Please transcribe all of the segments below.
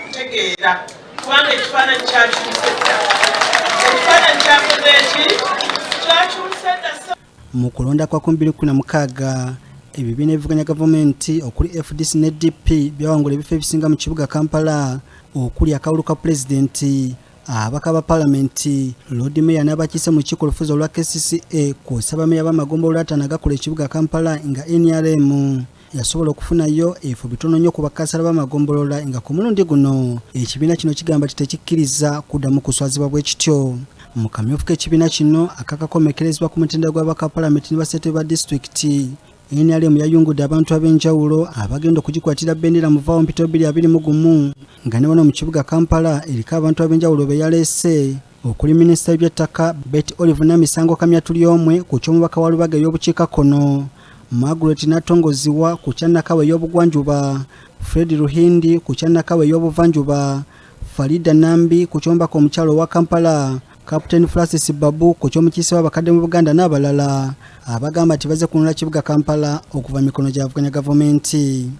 kutegeera kubanga ekifaananyi kyakyuse dda. Ekifaananyi kyakoze eki kyakyuse dda. Mu kulonda kwa 2016 ebibiina ebivuganya gavumenti okuli FDC ne DP byawangula ebifo ebisinga mu kibuga Kampala okuli akalulu ka pulezidenti, abaka ba palamenti, Lord Mayor n'abakiise mu kiiko olufuzi olwa KCCA ku ssabameeya b'amagombolola ataano agakola ekibuga Kampala nga NRM yasobola okufunayo efo bitono nnyo ku bakansala b'amagombolola nga ku mulundi guno ekibiina kino kigamba tekikkiriza kuddamu kuswazibwa bwe kityo. Mu kamyufu k'ekibiina kino akakakomekerezebwa ku mutendera gw'abaka palamenti ne bassentebe ba disitulikiti, NRM yayungudde abantu ab'enjawulo abagenda okugikwatira bendera mu vaawo mpito 2021 nga ne wano mu kibuga Kampala eriko abantu ab'enjawulo be yaleese okuli minisita w'ebyettaka Betty Olive Namisango Kamyatuli ku ky'omubaka wa Lubaga ey'obukiikakkono, Margaret Natongoziwa ku kyannakawa ey'obugwanjuba, Fred Ruhindi ku kyannakawa ey'obuvanjuba, Farida Nambi ku ky'omubaka omukyalo wa Kampala, Captain Francis Babu ku ky'omukiise w'abakadde mu Buganda n'abalala abagamba nti bazze kununula kibuga Kampala okuva mikono gy'avuganya gavumenti.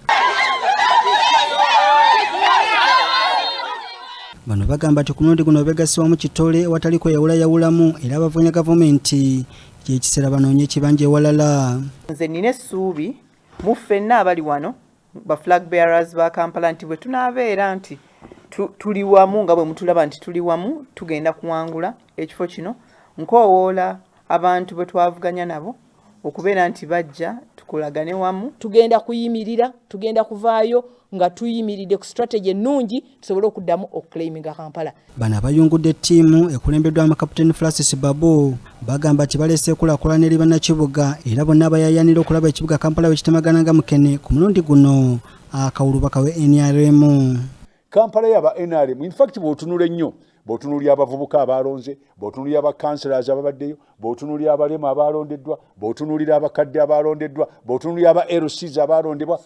Bano bagamba nti ku mulundi guno beegasibwa mu kitole wataliko yawulayawulamu era abavuganya gavumenti ky'ekiseera banoonye ekibanja ewalala. Nze nina essuubi mu ffenna abali wano ba flag bearers ba Kampala nti bwe tunaabeera nti tuli wamu nga bwe mutulaba nti tuli wamu tugenda kuwangula ekifo kino. Nkoowoola abantu bwe twavuganya nabo okubeera nti bajja tukolagane wamu. Tugenda kuyimirira, tugenda kuvaayo nga tuyimiridde ku strategy ennungi tusobole okuddamu okuclaiminga Kampala. Bano abayungudde ttiimu ekulembeddwamu Captain Francis Babu bagamba nti baleese enkulaakulana eri bannakibuga era bonna bayayanira okulaba ekibuga Kampala bwe kitemagana nga mukene ku mulundi guno akawulubaka we NRM. Kampala yaba NRM in fact bw'otunula ennyo bw'otunulira abavubuka abalonze, bw'otunulira abakanselazi ababaddeyo, bw'otunulira abalema abalondeddwa, bw'otunulira abakadde abalondeddwa, bw'otunulira aba LCs abalondebwa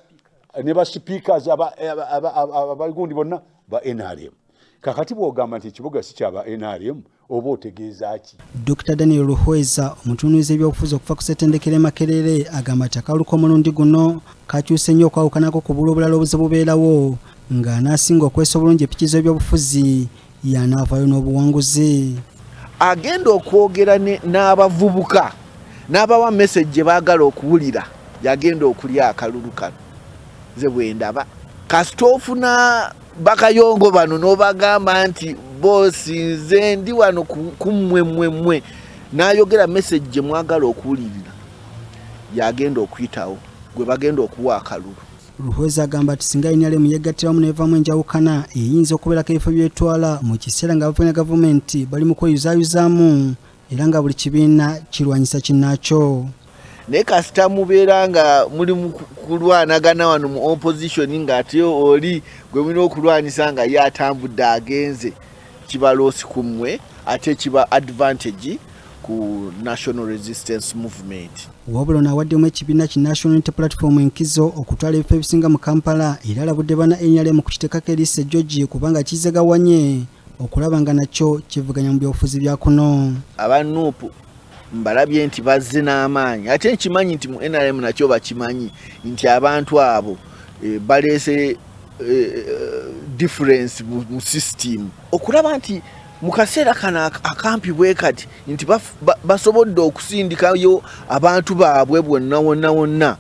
ne ba speakers abagundi bonna ba NRM. Kakati bw'ogamba nti ekibuga si kyaba NRM oba otegeeza ki? Dr. Daniel Ruhweza omutunuuzi ebyobufuzi okuva ku Ssettendekero Makerere agamba nti akalulu k'omulundi guno kakyuse nnyo okwawukanako ku buli obulala obuze bubeerawo nga anaasinga okwesa obulungi epikizo ebyobufuzi y'anaavaayo n'obuwanguzi. Agenda okwogera n'abavubuka n'abawa message gye baagala okuwulira yagenda okulya akalulu kano. Nze bwe ndaba kasita ofuna bakayongo bano n'obagamba nti boosi nze ndi wano ku mmwe n'ayogera message gye mwagala okuwulirira yagenda okuyitawo gwe bagenda okuwa akalulu. Ruhweza agamba nti singa NRM yegattiramu neevaamu enjawukana eyinza okubeerako ebifo byetwala mu kiseera nga abavuganya gavumenti bali mu kweyuzaayuzaamu era nga buli kibiina kirwanyisa kinnaakyo. Naye kasita mubeera nga muli mu kulwanagana wano mu opposition ng'ate oli gwe mulina okulwanyisa nga ye atambudde agenze, kiba loosi ku mmwe ate kiba advantage ku National Resistance Movement. Wabula n'awaddemu ekibiina ki National Unity Platform enkizo okutwala ebifo ebisinga mu Kampala era alabudde bana NRM kukiteekako eriisa George kubanga kizegawanye okulaba nga nakyo kivuganya mu byobufuzi bya kuno. Abanuupu mbalabye nti bazze n'amaanyi ate nkimanyi nti mu NRM nakyo bakimanyi nti abantu abo baleese difference mu system okulaba nti mu kaseera kana akampi bwe kati nti basobodde okusindikayo abantu baabwe bonna.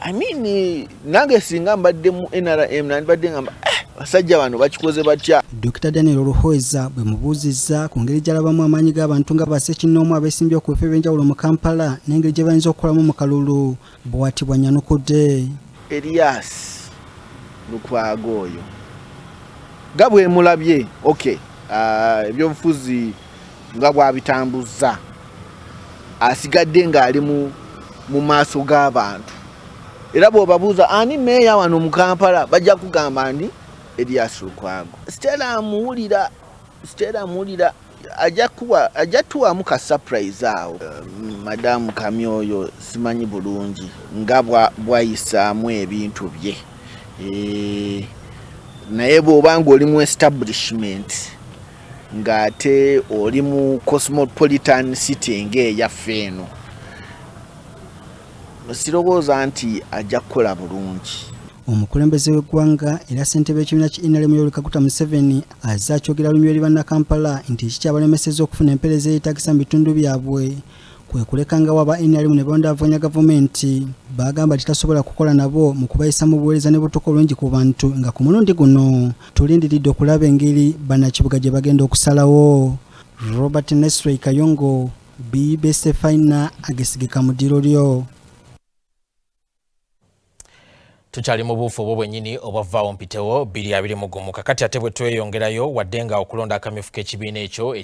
I mean nange singa mbadde mu NRM nandibadde ngamba basajja bano bakikoze batya. Dr. Daniel Ruhweza bwe mubuuzizza ku ngeri gy'alabamu amaanyi g'abantu nga Bassekinnoomu abeesimbye ku bifo eby'enjawulo mu Kampala n'engeri gye bayinza okukolamu mu kalulu bw'ati bw'annyanukudde. Elias Lukwago oyo nga bwe mulabye ebyobufuzi nga bw'abitambuza asigadde ng'ali mu maaso g'abantu era bw'obabuuza ani meeya wano mu Kampala bajja kugamba ndi Elias Lukwago. Stella amuwulira ajja tuwamu ka surprise awo. Madamu Kamyoyo simanyi bulungi nga bwayisaamu ebintu bye naye bw'obanga oli mu establishment ng'ate oli mu cosmopolitan city ng'eyaffe eno sirowooza nti ajja kukola bulungi. omukulembeze w'eggwanga era ssentebe w'ekibiina ki NRM Yoweri Kaguta Museveni azze akyogera olumyu eri bannakampala nti ekikyabalemesezza okufuna empeereza eyeetagisa mu bitundu byabwe kwe kulekanga waba NRM ne bawandavuganya gavumenti bagamba titasobola kukola nabo mu kubayisa mu buweereza ne butuuka obulungi ku bantu nga ku mulundi guno tulindiridde okulaba engeri bannakibuga gye bagenda okusalawo. Robert Nesray Kayongo, BBS Fina, Ageesigika mu ddiro lyo. Tukyali mu buufu obwo bwennyini obwavaawo mpitewo 2021 kakati ate bwe tweyongerayo wadde nga okulonda akamyufu k'ekibiina ekyo